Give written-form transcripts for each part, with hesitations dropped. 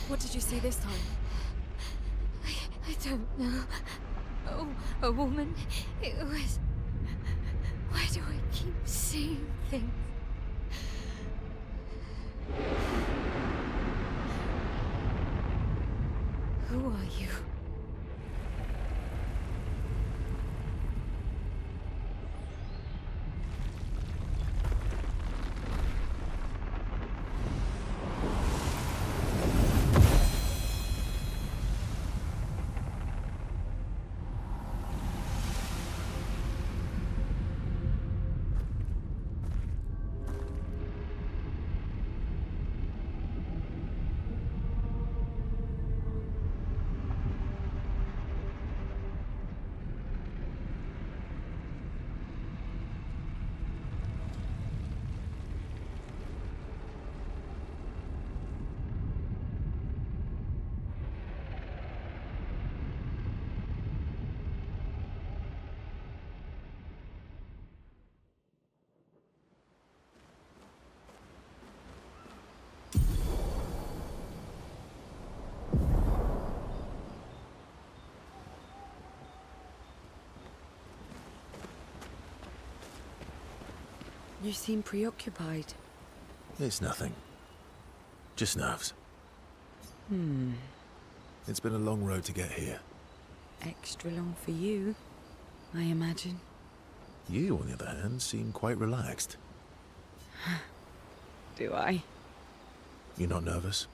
What did you see this time? I don't know. Oh, a woman. It was... Why do I keep seeing things? Who are you? You seem preoccupied. It's nothing. Just nerves. It's been a long road to get here. Extra long for you, I imagine. You, on the other hand, seem quite relaxed. Do I? You're not nervous?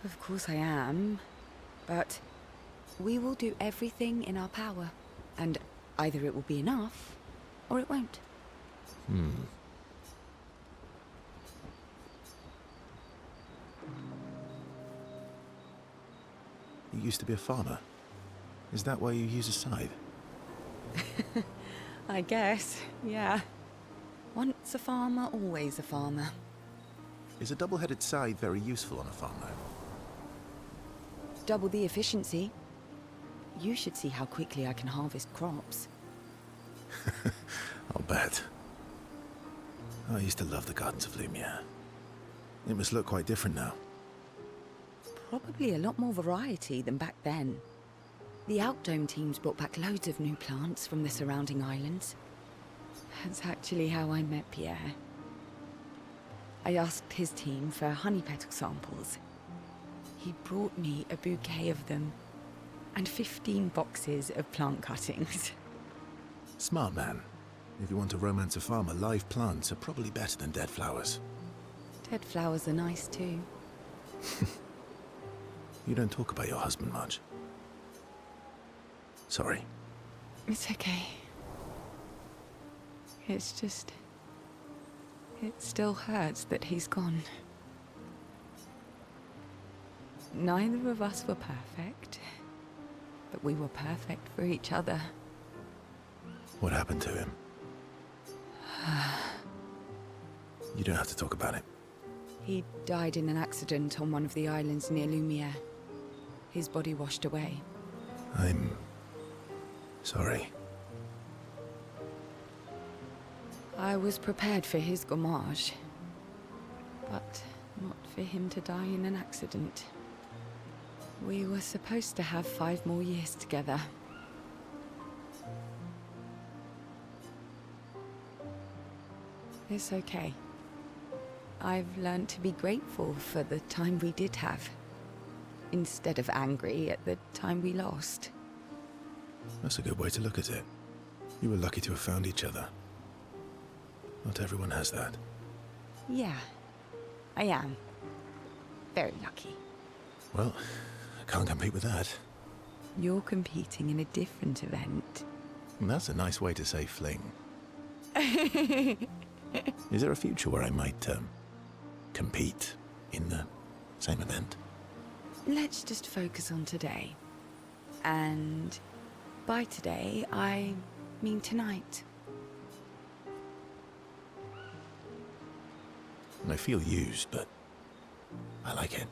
Of course I am. But we will do everything in our power. And either it will be enough, or it won't. You used to be a farmer. Is that why you use a scythe? I guess, yeah. Once a farmer, always a farmer. Is a double-headed scythe very useful on a farm, though? Double the efficiency. You should see how quickly I can harvest crops. I'll bet. I used to love the gardens of Lumiere. It must look quite different now. Probably a lot more variety than back then. The Outdome teams brought back loads of new plants from the surrounding islands. That's actually how I met Pierre. I asked his team for honey petal samples. He brought me a bouquet of them, and 15 boxes of plant cuttings. Smart man. If you want to romance a farmer, live plants are probably better than dead flowers. Dead flowers are nice too. You don't talk about your husband much. Sorry. It's okay. It's just... it still hurts that he's gone. Neither of us were perfect, but we were perfect for each other. What happened to him? You don't have to talk about it. He died in an accident on one of the islands near Lumiere. His body washed away. I'm... sorry. I was prepared for his gommage, but not for him to die in an accident. We were supposed to have 5 more years together. It's okay. I've learned to be grateful for the time we did have, instead of angry at the time we lost. That's a good way to look at it. You were lucky to have found each other. Not everyone has that. Yeah, I am. Very lucky. Well, I can't compete with that. You're competing in a different event. That's a nice way to say fling. Is there a future where I might, compete in the same event? Let's just focus on today. And by today, I mean tonight. I feel used, but I like it.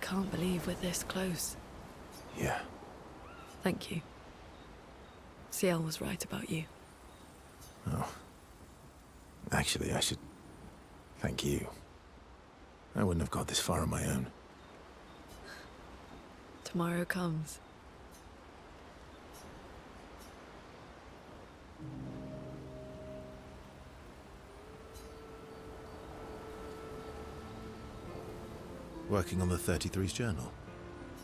can't believe we're this close. Yeah. Thank you. CL was right about you. Oh. Actually, I should thank you. I wouldn't have got this far on my own. Tomorrow comes. Working on the 33's journal.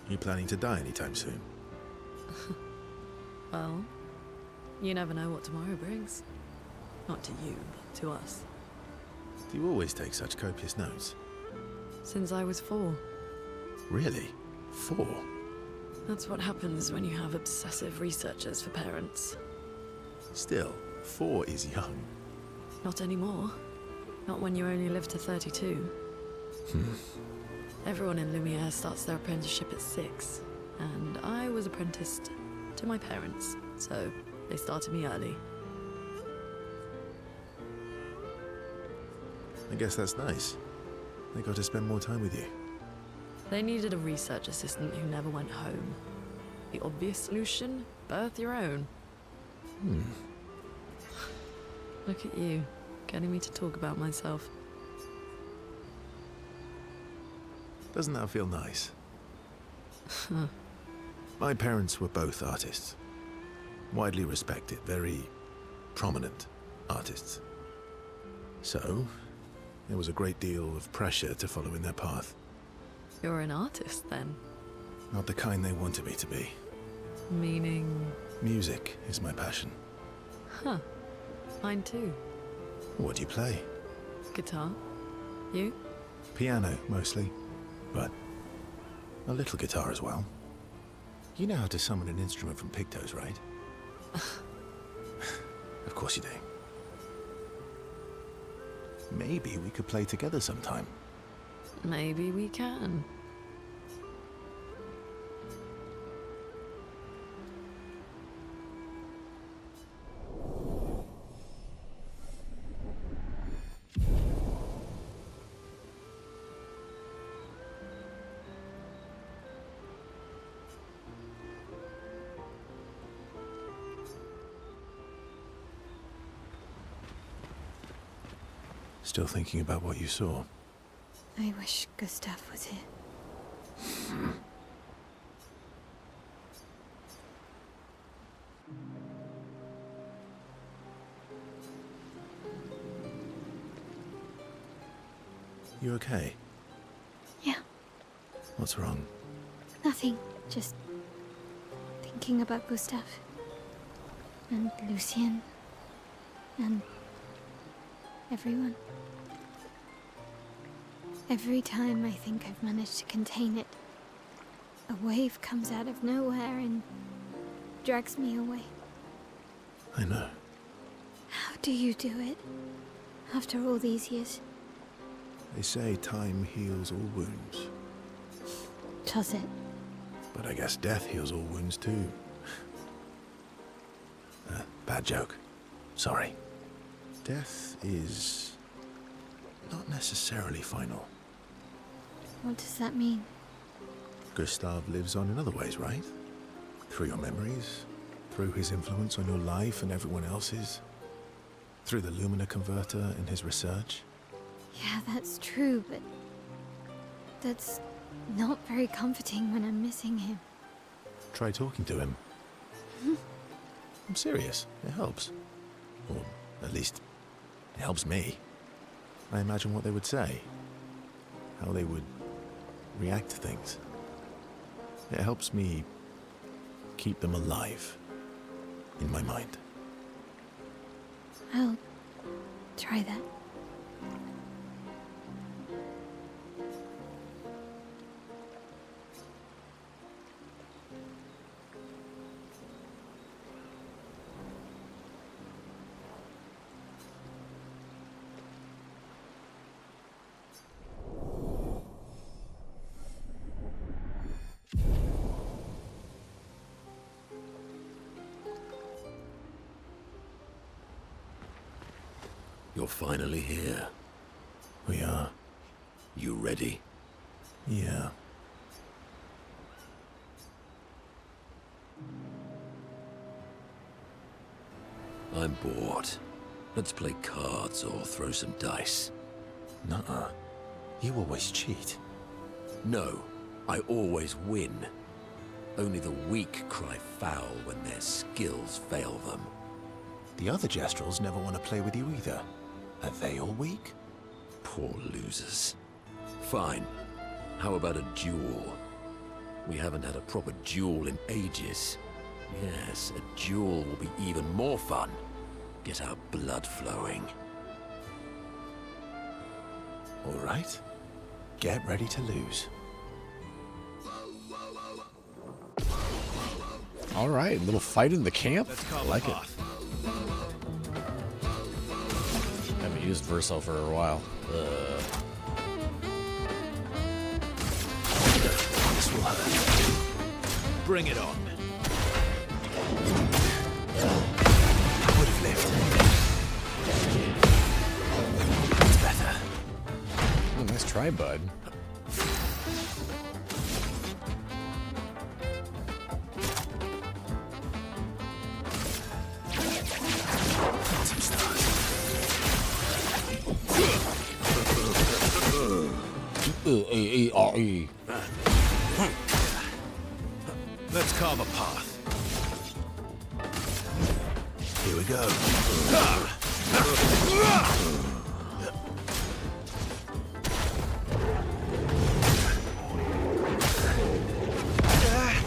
You planning to die anytime soon? Well, you never know what tomorrow brings. Not to you, but to us. Do you always take such copious notes? Since I was 4. Really? 4? That's what happens when you have obsessive researchers for parents. Still, 4 is young. Not anymore. Not when you only live to 32. Everyone in Lumiere starts their apprenticeship at 6, and I was apprenticed to my parents, so they started me early. I guess that's nice. They got to spend more time with you. They needed a research assistant who never went home. The obvious solution? Birth your own. Look at you, getting me to talk about myself. Doesn't that feel nice? My parents were both artists. Widely respected, very prominent artists. So, there was a great deal of pressure to follow in their path. You're an artist, then? Not the kind they wanted me to be. Meaning? Music is my passion. Huh. Mine too. What do you play? Guitar. You? Piano, mostly. But a little guitar as well. You know how to summon an instrument from pigtoes, right? Of course you do. Maybe we could play together sometime. Maybe we can. Still thinking about what you saw? I wish Gustav was here. You okay? Yeah, What's wrong? nothing. Just thinking about Gustav. And Lucien. And everyone. Every time I think I've managed to contain it, a wave comes out of nowhere and drags me away. I know. How do you do it? After all these years? They say time heals all wounds. Does it? But I guess death heals all wounds too. Bad joke. Sorry. Death is not necessarily final. What does that mean? Gustav lives on in other ways, right? Through your memories, through his influence on your life and everyone else's, through the Lumina converter and his research. Yeah, that's true, but that's not very comforting when I'm missing him. Try talking to him. I'm serious. It helps. Or at least, it helps me. I imagine what they would say. How they would react to things. It helps me keep them alive in my mind. I'll try that. You're finally here. We are. You ready? Yeah. I'm bored. Let's play cards or throw some dice. Nuh-uh. You always cheat. No, I always win. Only the weak cry foul when their skills fail them. The other Jestrels never want to play with you either. Are they all weak? Poor losers. Fine. How about a duel? We haven't had a proper duel in ages. Yes, a duel will be even more fun. Get our blood flowing. All right. Get ready to lose. All right, little fight in the camp. I like it. Haven't used Verso for a while. This will hurt. Bring it on. I would have lived. It's better. Oh, nice try, bud. Some stars. Let's carve a path. Here we go.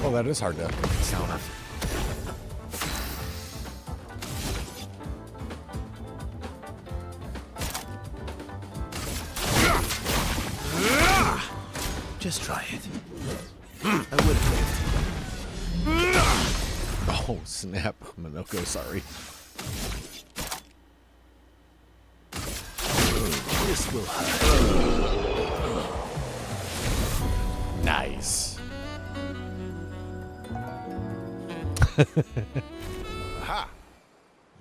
Oh, that is hard to counter. Just try it. I would have lived. Oh, snap. Minoko, sorry. This will hurt. Nice. Aha!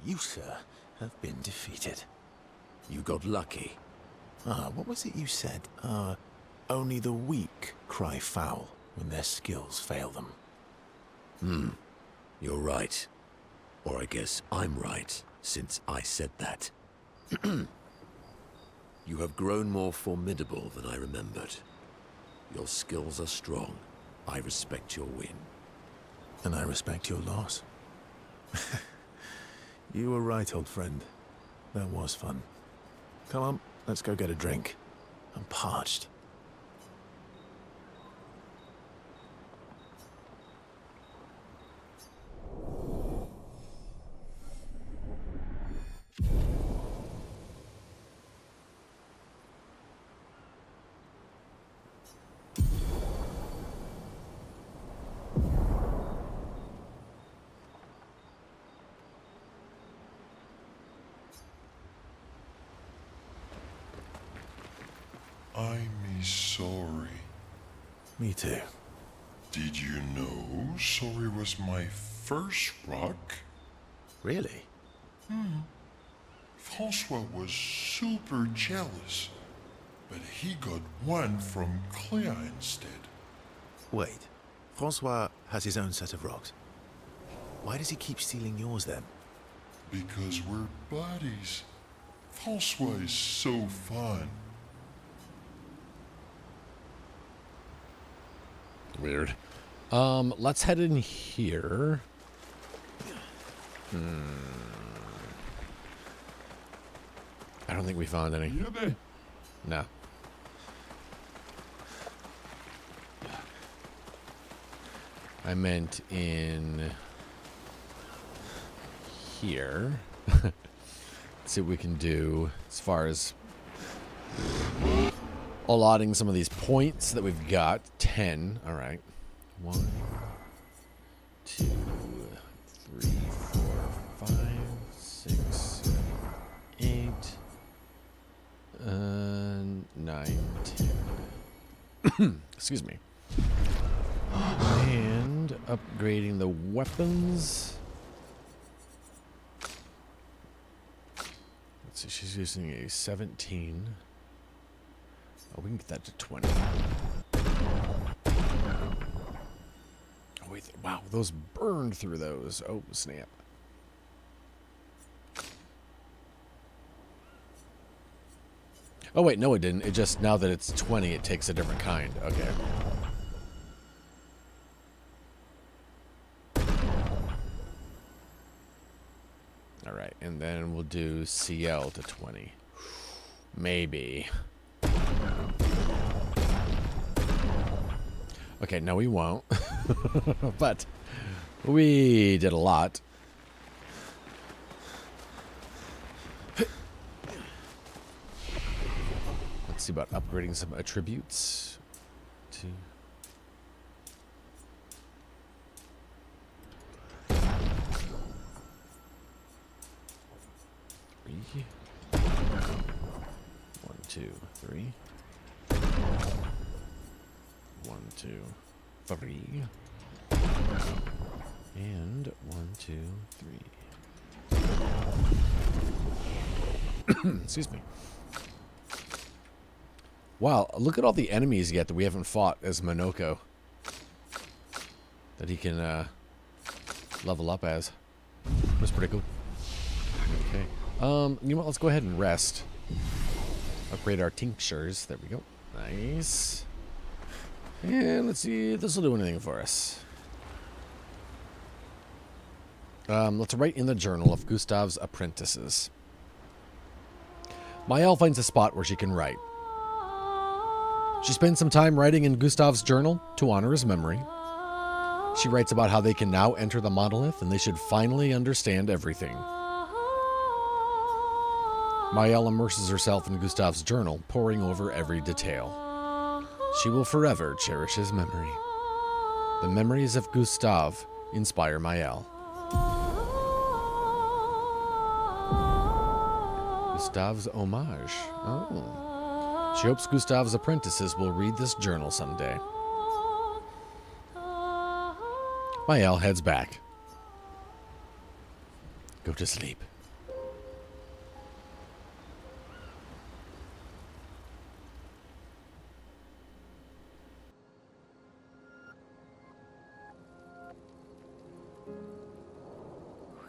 You, sir, have been defeated. You got lucky. What was it you said? Only the weak cry foul when their skills fail them. You're right. Or I guess I'm right, since I said that. You have grown more formidable than I remembered. Your skills are strong. I respect your win. And I respect your loss. You were right, old friend. That was fun. Come on, let's go get a drink. I'm parched. I'm sorry. Me too. Did you know sorry was my first rock? Really? Francois was super jealous, but he got one from Clair instead. Wait. Francois has his own set of rocks. Why does he keep stealing yours then? Because we're buddies. Francois is so fun. Weird. Let's head in here. I don't think we found any. No. I meant in here. Let's see what we can do as far as allotting some of these points that we've got. 10. All right. 1, 2, 3, 4, 5, 6, 7, 8, 9, 10. Excuse me. And upgrading the weapons. Let's see, she's using a 17. Oh, we can get that to 20. Oh, wait. Wow, those burned through those. Oh, snap. Oh, wait, no, it didn't. It just, now that it's 20, it takes a different kind. Okay. All right, and then we'll do CL to 20. Maybe. Okay, no, we won't. But we did a lot. Let's see about upgrading some attributes. 2. Three. 1, 2, 3. 1, 2, 3. And 1, 2, 3. Excuse me. Wow, look at all the enemies yet that we haven't fought as Monoko. That he can level up as. That's pretty cool. Okay. You know what? Let's go ahead and rest. Upgrade our tinctures. There we go. Nice. And let's see if this will do anything for us. Let's write in the journal of Gustav's apprentices. Mael finds a spot where she can write. She spends some time writing in Gustav's journal to honor his memory. She writes about how they can now enter the monolith and they should finally understand everything. Mael immerses herself in Gustav's journal, poring over every detail. She will forever cherish his memory. The memories of Gustav inspire Mael. Gustav's homage. Oh. She hopes Gustav's apprentices will read this journal someday. Mael heads back. Go to sleep.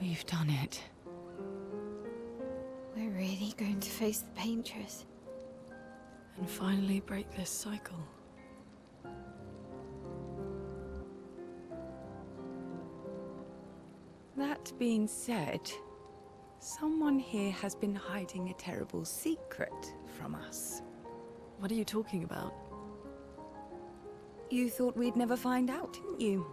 We've done it. We're really going to face the painters. And finally break this cycle. That being said, someone here has been hiding a terrible secret from us. What are you talking about? You thought we'd never find out, didn't you?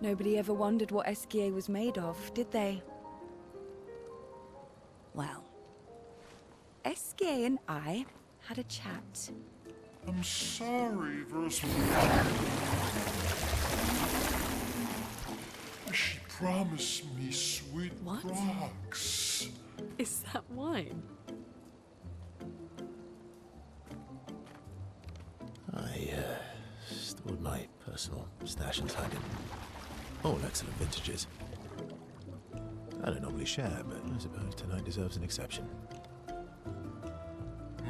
Nobody ever wondered what Obscur was made of, did they? Well, Obscur and I had a chat. I'm sorry, Verse. She promised me sweet What? rocks. Is that wine? I stored my personal stash inside it. All excellent vintages. I don't normally share, but I suppose tonight deserves an exception.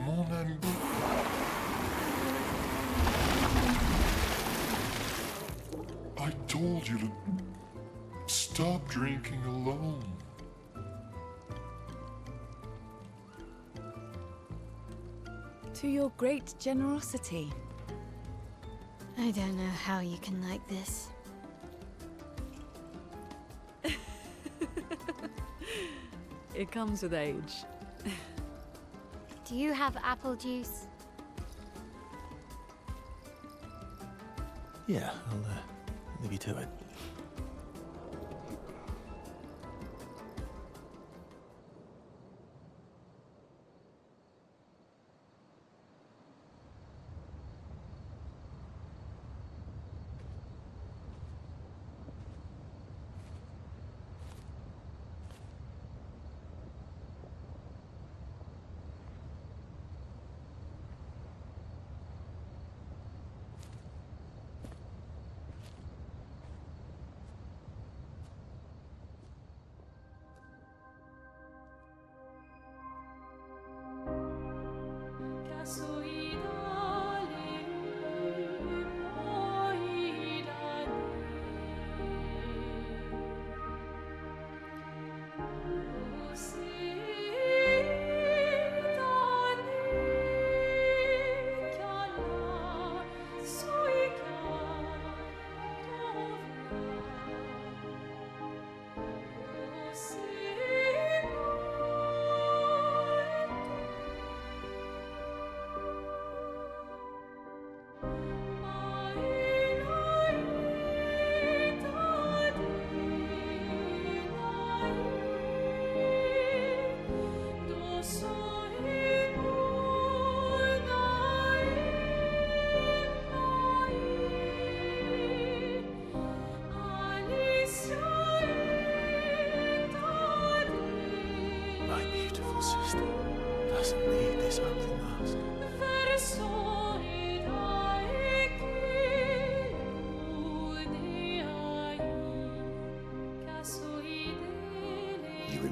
Mon ami. I told you to stop drinking alone. To your great generosity. I don't know how you can like this. It comes with age. Do you have apple juice? Yeah, I'll leave you to it.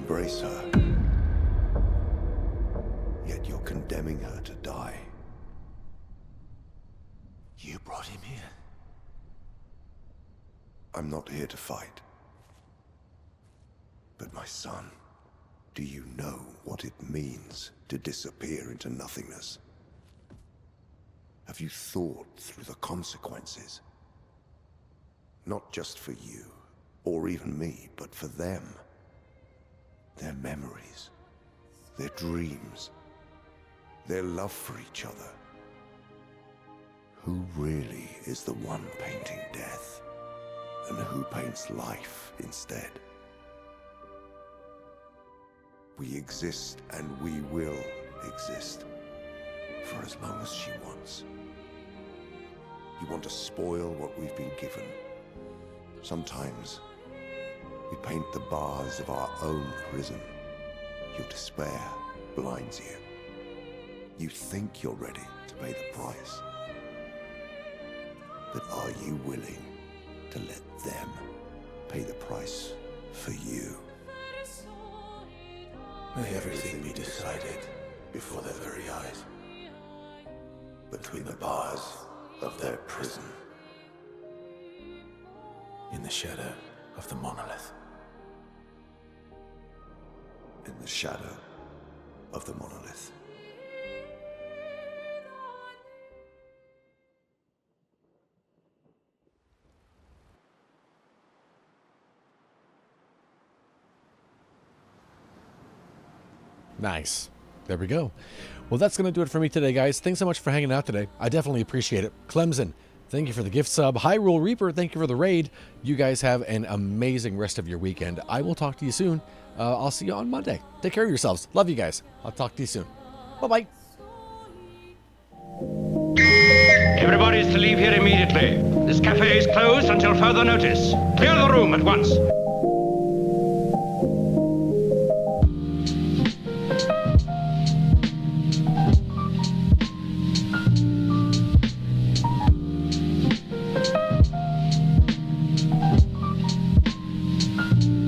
embrace her. Yet you're condemning her to die. You brought him here. I'm not here to fight. But my son, do you know what it means to disappear into nothingness? Have you thought through the consequences? Not just for you, or even me, but for them. Their memories, their dreams, their love for each other. Who really is the one painting death, and who paints life instead? We exist, and we will exist, for as long as she wants. You want to spoil what we've been given. Sometimes, we paint the bars of our own prison. Your despair blinds you. You think you're ready to pay the price. But are you willing to let them pay the price for you? May everything be decided before their very eyes. Between the bars of their prison. In the shadow of the monolith. In the shadow of the monolith. Nice. There we go. Well, that's going to do it for me today, guys. Thanks so much for hanging out today. I definitely appreciate it. Clemson, thank you for the gift sub. Hyrule Reaper, thank you for the raid. You guys have an amazing rest of your weekend. I will talk to you soon. I'll see you on Monday. Take care of yourselves. Love you guys. I'll talk to you soon. Bye-bye. Everybody is to leave here immediately. This cafe is closed until further notice. Clear the room at once.